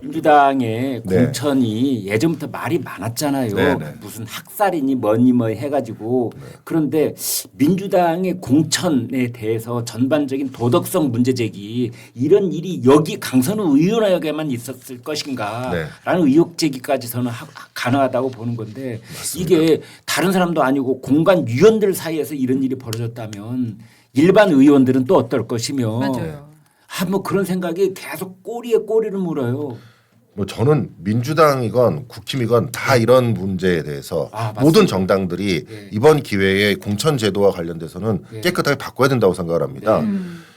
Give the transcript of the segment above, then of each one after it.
민주당의 네. 공천이 예전부터 말이 많았잖아요. 네, 네. 무슨 학살이니 뭐니 뭐 해가지고 그런데 민주당의 공천에 대해서 전반적인 도덕성 문제 제기 이런 일이 여기 강선우 의원에게만 있었을 것인가라는 의혹 제기까지 저는 가능하다고 보는 건데 맞습니다. 이게 다른 사람도 아니고 공관 위원들 사이에서 이런 일이 벌어졌다면 일반 의원들은 또 어떨 것이며 맞아요. 뭐 그런 생각이 계속 꼬리에 꼬리를 물어요. 뭐 저는 민주당이건 국힘이건 다 이런 문제에 대해서 모든 정당들이 이번 기회에 공천 제도와 관련돼서는 깨끗하게 바꿔야 된다고 생각을 합니다.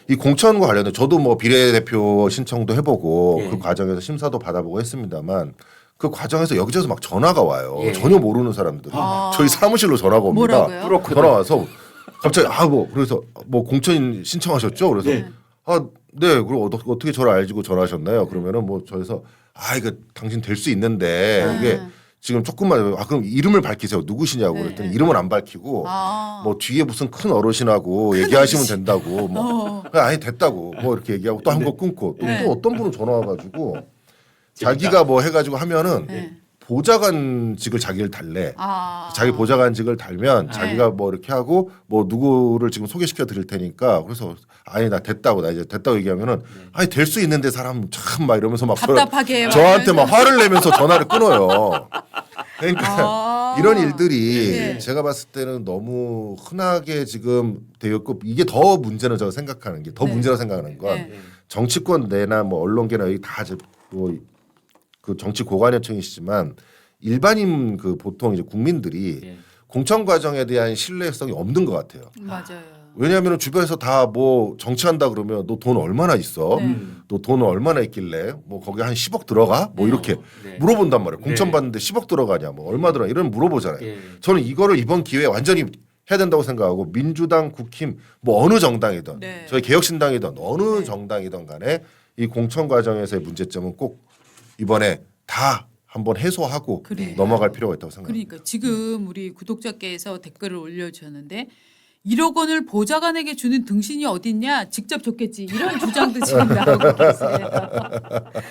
이 공천과 관련해 저도 뭐 비례대표 신청도 해보고 그 과정에서 심사도 받아보고 했습니다만 그 과정에서 여기저기서 막 전화가 와요. 전혀 모르는 사람들이 저희 사무실로 전화가 옵니다. 뭐라고요? 전화 와서 갑자기 그래서 뭐 공천 신청하셨죠? 그래서 네. 그리고 어떻게 저를 알고 전화하셨나요? 그러면은 뭐 저에서 이거 당신 될 수 있는데 이게 지금 조금만 그럼 이름을 밝히세요. 누구시냐고 그랬더니 이름은 안 밝히고 뭐 뒤에 무슨 큰 어르신하고 얘기하시면 된다고 뭐 아니 됐다고 뭐 이렇게 얘기하고 또 한 거 끊고 또 어떤 분은 전화 와가지고 자기가 뭐 해가지고 하면은 보좌관직을 자기를 달래. 자기 보좌관직을 달면 자기가 뭐 이렇게 하고 뭐 누구를 지금 소개시켜 드릴 테니까 그래서 나 됐다고 나 이제 됐다고 얘기하면은 될 수 있는데 사람 참 막 이러면서 막 답답하게 저한테 막 화를 내면서 전화를 끊어요. 그러니까 이런 일들이 제가 봤을 때는 너무 흔하게 지금 되었고 이게 더 문제는 제가 생각하는 게 더 문제라고 생각하는 건 정치권 내나 뭐 언론계나 여기 다 뭐 그 정치 고관여층이시지만 일반인 그 보통 이제 국민들이 공천 과정에 대한 신뢰성이 없는 것 같아요. 맞아요. 왜냐하면 주변에서 다 뭐 정치한다 그러면 너 돈 얼마나 있어? 너 돈 얼마나 있길래? 뭐 거기 한 10억 들어가? 뭐 이렇게 물어본단 말이에요. 공천 받는데 10억 들어가냐? 뭐 얼마 들어가? 이런 물어보잖아요. 저는 이거를 이번 기회에 완전히 해야 된다고 생각하고 민주당, 국힘 뭐 어느 정당이든 저희 개혁신당이든 어느 정당이든 간에 이 공천 과정에서의 문제점은 꼭 이번에 다 한번 해소하고 넘어갈 필요가 있다고 생각합니다. 그러니까 지금 우리 구독자께서 댓글을 올려주셨는데 1억 원을 보좌관에게 주는 등신이 어딨냐 직접 줬겠지 이런 주장도 지금 나오고 계세요.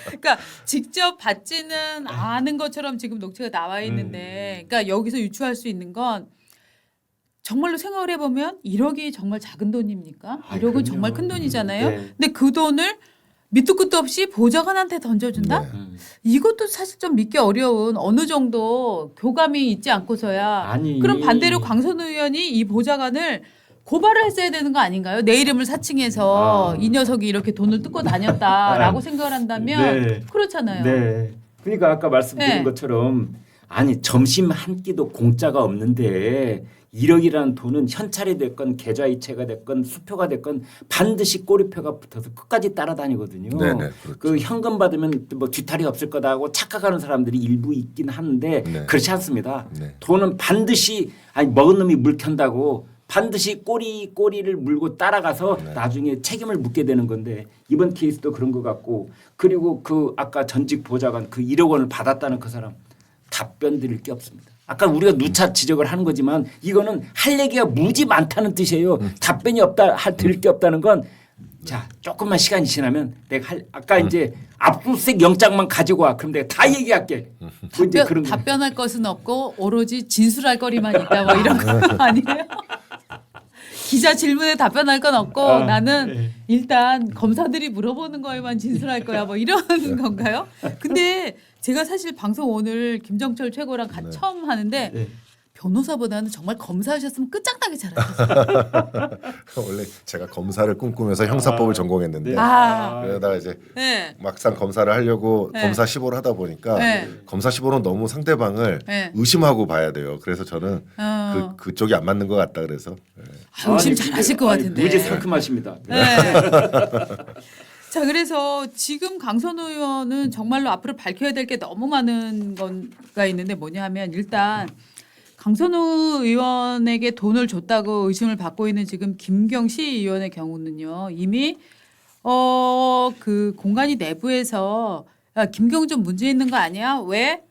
그러니까 직접 받지는 않은 것처럼 지금 녹취가 나와 있는데 그러니까 여기서 유추할 수 있는 건 정말로 생각을 해보면 1억이 정말 작은 돈입니까? 1억은 정말 큰 돈이잖아요. 근데 그 돈을 밑도 끝도 없이 보좌관한테 던져준다? 이것도 사실 좀 믿기 어려운 어느 정도 교감이 있지 않고서야 그럼 반대로 강선우 의원이 이 보좌관을 고발을 했어야 되는 거 아닌가요? 내 이름을 사칭해서 이 녀석이 이렇게 돈을 뜯고 다녔다라고 생각을 한다면 그렇잖아요. 네. 그러니까 아까 말씀드린 것처럼 점심 한 끼도 공짜가 없는데 1억이라는 돈은 현찰이 됐건 계좌이체가 됐건 수표가 됐건 반드시 꼬리표가 붙어서 끝까지 따라다니거든요. 그렇죠. 그 현금 받으면 뭐 뒤탈이 없을 거다 하고 착각하는 사람들이 일부 있긴 하는데 그렇지 않습니다. 돈은 반드시 먹은 놈이 물 켠다고 반드시 꼬리를 물고 따라가서 나중에 책임을 묻게 되는 건데 이번 케이스도 그런 것 같고 그리고 그 아까 전직 보좌관 그 1억 원을 받았다는 그 사람 답변 드릴 게 없습니다. 아까 우리가 누차 지적을 하는 거지만 이거는 할 얘기가 무지 많다는 뜻이에요. 답변이 없다, 드릴 게 없다는 건 자 조금만 시간이 지나면 내가 아까 이제 압수수색 영장만 가지고 와. 그럼 내가 다 얘기할게. 답변할 것은 없고 오로지 진술할 거리만 있다 뭐 이런 거 아니에요? 기자 질문에 답변할 건 없고 나는 일단 검사들이 물어보는 거에만 진술할 거야 뭐 이런 건가요? 근데 제가 사실 방송 오늘 김정철 최고랑 처음 하는데 변호사보다는 정말 검사하셨으면 끝장나게 잘하셨어요. 원래 제가 검사를 꿈꾸면서 형사법을 전공했는데 그러다가 이제 막상 검사를 하려고 검사 시보를 하다 보니까 검사 시보는 너무 상대방을 의심하고 봐야 돼요. 그래서 저는 그쪽이 안 맞는 것 같다 그래서 의심 잘하실 것 같은데. 무지 상큼하십니다. 자, 그래서 지금 강선우 의원은 정말로 앞으로 밝혀야 될 게 너무 많은 건가 있는데 뭐냐 하면 일단 강선우 의원에게 돈을 줬다고 의심을 받고 있는 지금 김경 시의원의 경우는요. 이미 그 공간이 내부에서 야, 김경 좀 문제 있는 거 아니야? 왜?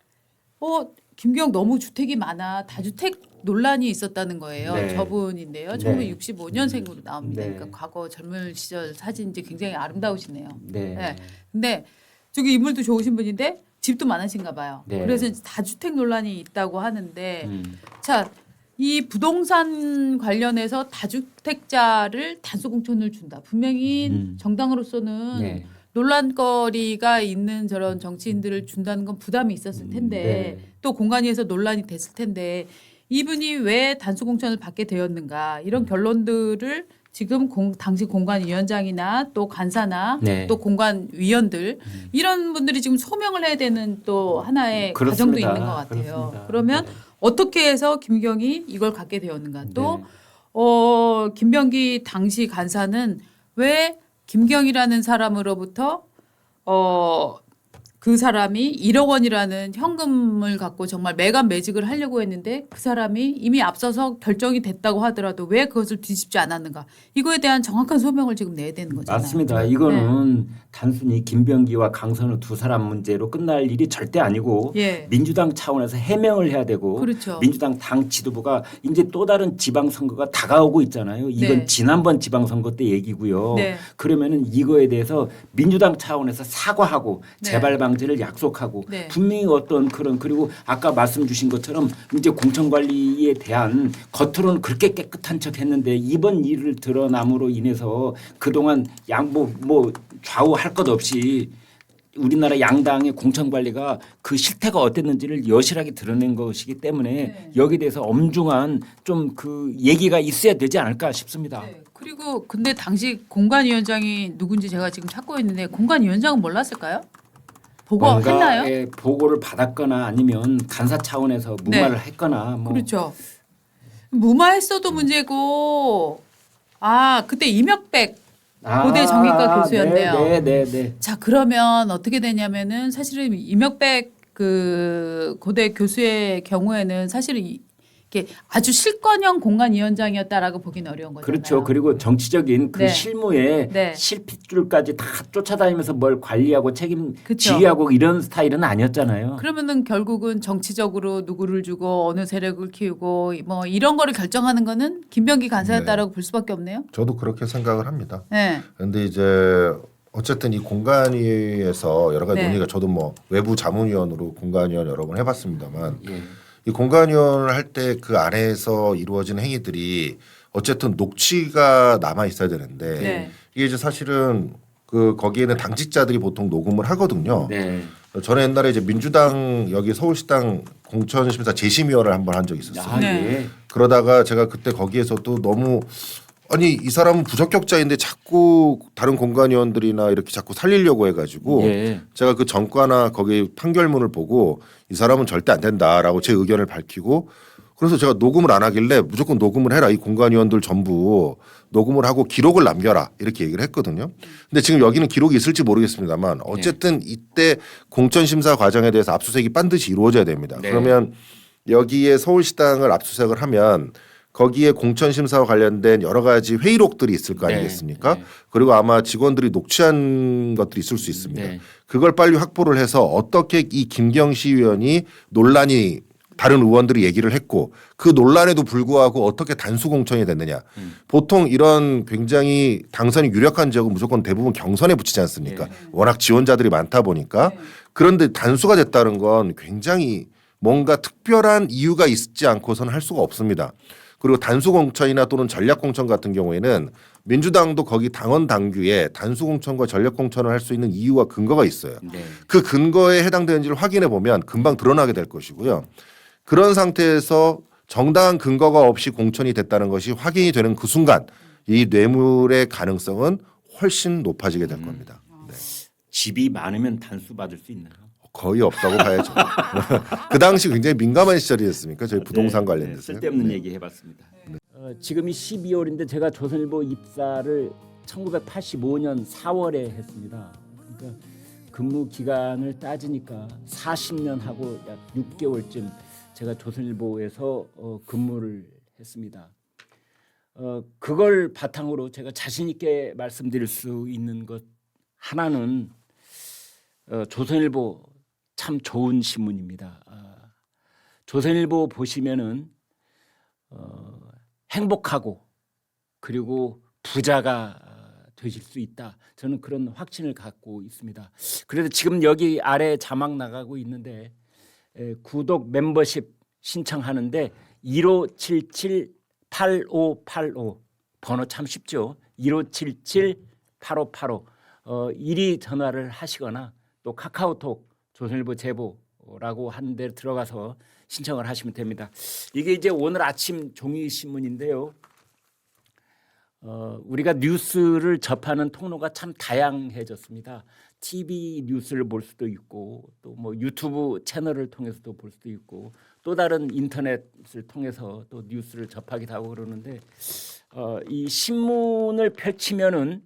김경 너무 주택이 많아. 다주택 논란이 있었다는 거예요. 저분인데요. 1965년생으로 나옵니다. 그러니까 과거 젊은 시절 사진이 굉장히 아름다우시네요. 근데 저기 인물도 좋으신 분인데 집도 많으신가 봐요. 네. 그래서 다주택 논란이 있다고 하는데 자, 이 부동산 관련해서 다주택자를 단수공천을 준다. 분명히 정당으로서는 네. 논란거리가 있는 저런 정치인들을 준다는 건 부담이 있었을 텐데 네. 또 공관위에서 논란이 됐을 텐데 이분이 왜 단수공천을 받게 되었는가 이런 결론들을 지금 당시 공관위원장이나 또 간사나 네. 또 공관위원들 이런 분들이 지금 소명을 해야 되는 또 하나의 과정도 그렇습니다. 있는 것 같아요. 그렇습니다. 그러면 네. 어떻게 해서 김경이 이걸 갖게 되었는가 또 네. 김병기 당시 간사는 왜 김경이라는 사람으로부터 그 사람이 1억 원이라는 현금을 갖고 정말 매간매직을 하려고 했는데 그 사람이 이미 앞서서 결정이 됐다고 하더라도 왜 그것을 뒤집지 않았는가. 이거에 대한 정확한 소명을 지금 내야 되는 거잖아요. 맞습니다. 이거는 단순히 김병기와 강선우 두 사람 문제로 끝날 일이 절대 아니고 예. 민주당 차원에서 해명을 해야 되고 그렇죠. 민주당 당 지도부가 이제 또 다른 지방선거가 다가오고 있잖아요. 이건 네. 지난번 지방선거 때 얘기고요. 네. 그러면은 이거에 대해서 민주당 차원에서 사과하고 네. 재발 방지를 약속하고 네. 분명히 어떤 그런 그리고 아까 말씀 주신 것처럼 이제 공천 관리에 대한 겉으로는 그렇게 깨끗한 척했는데 이번 일을 드러남으로 인해서 그동안 양보 뭐 좌우할 것 없이 우리나라 양당의 공천 관리가 그 실태가 어땠는지를 여실하게 드러낸 것이기 때문에 네. 여기에 대해서 엄중한 좀 그 얘기가 있어야 되지 않을까 싶습니다. 네. 그리고 근데 당시 공관위원장이 누군지 제가 지금 찾고 있는데 공관위원장은 몰랐을까요? 보고했나요? 뭔가의 보고를 받았거나 아니면 간사 차원에서 무마를 네. 했거나 뭐 그렇죠. 무마했어도 문제고 그때 이명백 고대 정신과 교수였네요. 네. 자 그러면 어떻게 되냐면은 사실은 이명백 그 고대 교수의 경우에는 사실은 이게 아주 실권형 공관위원장이었다라고 보기는 어려운 거잖아요. 그렇죠. 그리고 정치적인 그 네. 실무에 네. 실핏줄까지 다 쫓아다니면서 뭘 관리하고 책임 그쵸. 지휘하고 이런 스타일은 아니었잖아요. 그러면은 결국은 정치적으로 누구를 주고 어느 세력을 키우고 뭐 이런 거를 결정하는 거는 김병기 간사였다라고 볼 수밖에 없네요. 저도 그렇게 생각을 합니다. 네. 그런데 이제 어쨌든 이 공관위에서 여러 가지 네. 논의가 저도 뭐 외부 자문위원으로 공관위원 여러 번 해봤습니다만 예. 이 공관위원을 할 때 그 안에서 이루어지는 행위들이 어쨌든 녹취가 남아 있어야 되는데 네. 이게 이제 사실은 그 거기에는 당직자들이 보통 녹음을 하거든요. 네. 저는 옛날에 이제 민주당 여기 서울시당 공천심사 재심위원을 한번 한 적이 있었어요. 네. 예. 그러다가 제가 그때 거기에서 또 너무 아니 이 사람은 부적격자인데 자꾸 다른 공관위원들이나 이렇게 자꾸 살리려고 해가지고 예. 제가 그 전과나 거기 판결문을 보고 이 사람은 절대 안 된다라고 제 의견을 밝히고 그래서 제가 녹음을 안 하길래 무조건 녹음을 해라 이 공관위원들 전부 녹음을 하고 기록을 남겨라 이렇게 얘기를 했거든요. 근데 지금 여기는 기록이 있을지 모르겠습니다만 어쨌든 이때 공천심사 과정에 대해서 압수수색이 반드시 이루어져야 됩니다. 네. 그러면 여기에 서울시당을 압수수색을 하면 거기에 공천심사와 관련된 여러 가지 회의록들이 있을 거 네. 아니겠습니까? 네. 그리고 아마 직원들이 녹취한 것들이 있을 수 있습니다. 네. 그걸 빨리 확보를 해서 어떻게 이 김경시 의원이 논란이 다른 의원들이 얘기를 했고 그 논란에도 불구하고 어떻게 단수 공천이 됐느냐. 보통 이런 굉장히 당선이 유력한 지역은 무조건 대부분 경선에 붙이지 않습니까? 워낙 지원자들이 많다 보니까. 그런데 단수가 됐다는 건 굉장히 뭔가 특별한 이유가 있지 않고서는 할 수가 없습니다. 그리고 단수 공천이나 또는 전략 공천 같은 경우에는 민주당도 거기 당원 당규에 단수 공천과 전략 공천을 할 수 있는 이유와 근거가 있어요. 네. 그 근거에 해당되는지를 확인해 보면 금방 드러나게 될 것이고요. 그런 상태에서 정당한 근거가 없이 공천이 됐다는 것이 확인이 되는 그 순간 이 뇌물의 가능성은 훨씬 높아지게 될 겁니다. 네. 집이 많으면 단수 받을 수 있나요? 거의 없다고 봐야죠. 그 당시 굉장히 민감한 시절이었으니까 저희 부동산 관련돼서 쓸데없는 얘기 해봤습니다. 지금이 12월인데 제가 조선일보 입사를 1985년 4월에 했습니다. 그러니까 근무 기간을 따지니까 40년 하고 약 6개월쯤 제가 조선일보에서 근무를 했습니다. 그걸 바탕으로 제가 자신 있게 말씀드릴 수 있는 것 하나는 조선일보 참 좋은 신문입니다. 조선일보 보시면은 행복하고 그리고 부자가 되실 수 있다. 저는 그런 확신을 갖고 있습니다. 그래서 지금 여기 아래 자막 나가고 있는데 구독 멤버십 신청하는데 1577-8585 번호 참 쉽죠. 1577-8585 일이 전화를 하시거나 또 카카오톡 조선일보 제보라고 하는 데 들어가서 신청을 하시면 됩니다. 이게 이제 오늘 아침 종이신문인데요. 우리가 뉴스를 접하는 통로가 참 다양해졌습니다. TV 뉴스를 볼 수도 있고 또 뭐 유튜브 채널을 통해서도 볼 수도 있고 또 다른 인터넷을 통해서 또 뉴스를 접하기도 하고 그러는데 이 신문을 펼치면은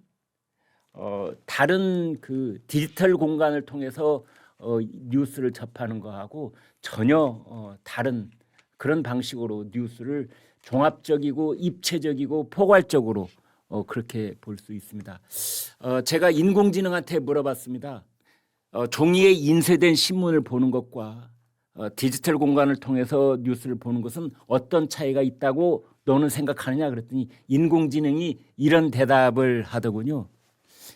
다른 그 디지털 공간을 통해서 뉴스를 접하는 거하고 전혀 다른 그런 방식으로 뉴스를 종합적이고 입체적이고 포괄적으로 그렇게 볼 수 있습니다. 제가 인공지능한테 물어봤습니다. 종이에 인쇄된 신문을 보는 것과 디지털 공간을 통해서 뉴스를 보는 것은 어떤 차이가 있다고 너는 생각하느냐 그랬더니 인공지능이 이런 대답을 하더군요.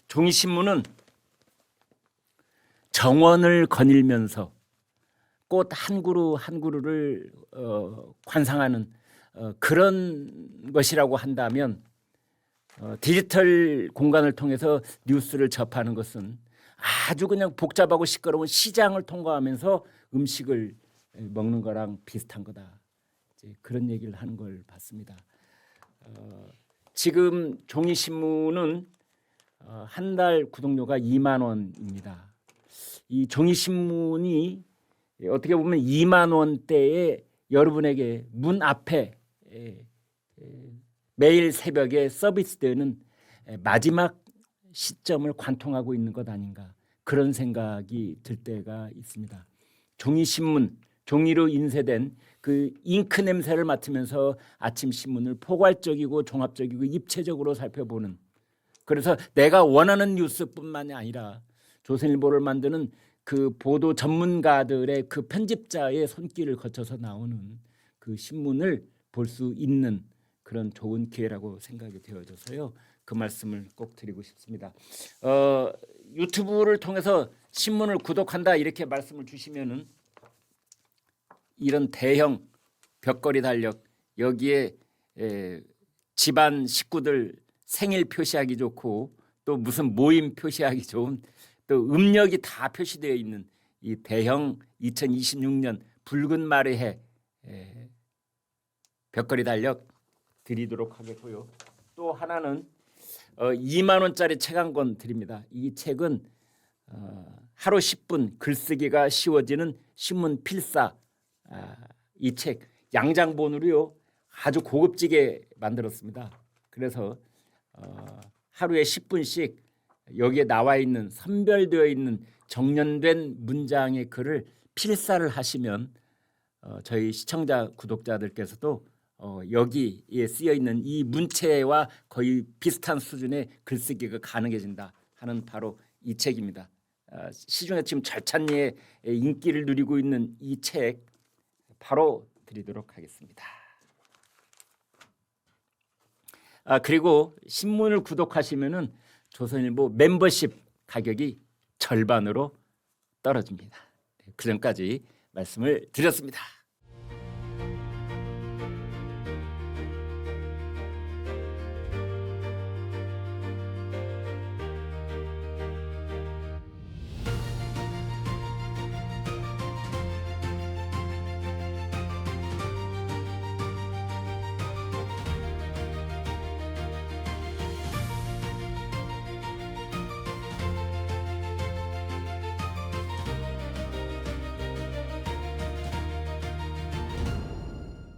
종이 신문은 정원을 거닐면서 꽃 한 그루 한 그루를 관상하는 그런 것이라고 한다면 디지털 공간을 통해서 뉴스를 접하는 것은 아주 그냥 복잡하고 시끄러운 시장을 통과하면서 음식을 먹는 거랑 비슷한 거다. 이제 그런 얘기를 하는 걸 봤습니다. 지금 종이 신문은 한 달 구독료가 2만 원입니다. 이 종이 신문이 어떻게 보면 2만 원대에 여러분에게 문 앞에 매일 새벽에 서비스되는 마지막 시점을 관통하고 있는 것 아닌가 그런 생각이 들 때가 있습니다. 종이 신문, 종이로 인쇄된 그 잉크 냄새를 맡으면서 아침 신문을 포괄적이고 종합적이고 입체적으로 살펴보는 그래서 내가 원하는 뉴스뿐만이 아니라 조선일보를 만드는 그 보도 전문가들의 그 편집자의 손길을 거쳐서 나오는 그 신문을 볼 수 있는 그런 좋은 기회라고 생각이 되어져서요. 그 말씀을 꼭 드리고 싶습니다. 유튜브를 통해서 신문을 구독한다 이렇게 말씀을 주시면은 이런 대형 벽걸이 달력 여기에 집안 식구들 생일 표시하기 좋고 또 무슨 모임 표시하기 좋은 또 음력이 다 표시되어 있는 이 대형 2026년 붉은 말의 해 벽걸이 달력 드리도록 하겠고요. 또 하나는 2만 원짜리 책 한 권 드립니다. 이 책은 하루 10분 글쓰기가 쉬워지는 신문 필사 이 책 양장본으로요 아주 고급지게 만들었습니다. 그래서 하루에 10분씩 여기에 나와 있는 선별되어 있는 정연된 문장의 글을 필사를 하시면 저희 시청자 구독자들께서도 여기에 쓰여 있는 이 문체와 거의 비슷한 수준의 글쓰기가 가능해진다 하는 바로 이 책입니다. 시중에 지금 절찬리에 인기를 누리고 있는 이 책 바로 드리도록 하겠습니다. 그리고 신문을 구독하시면은 조선일보 멤버십 가격이 절반으로 떨어집니다. 그 전까지 말씀을 드렸습니다.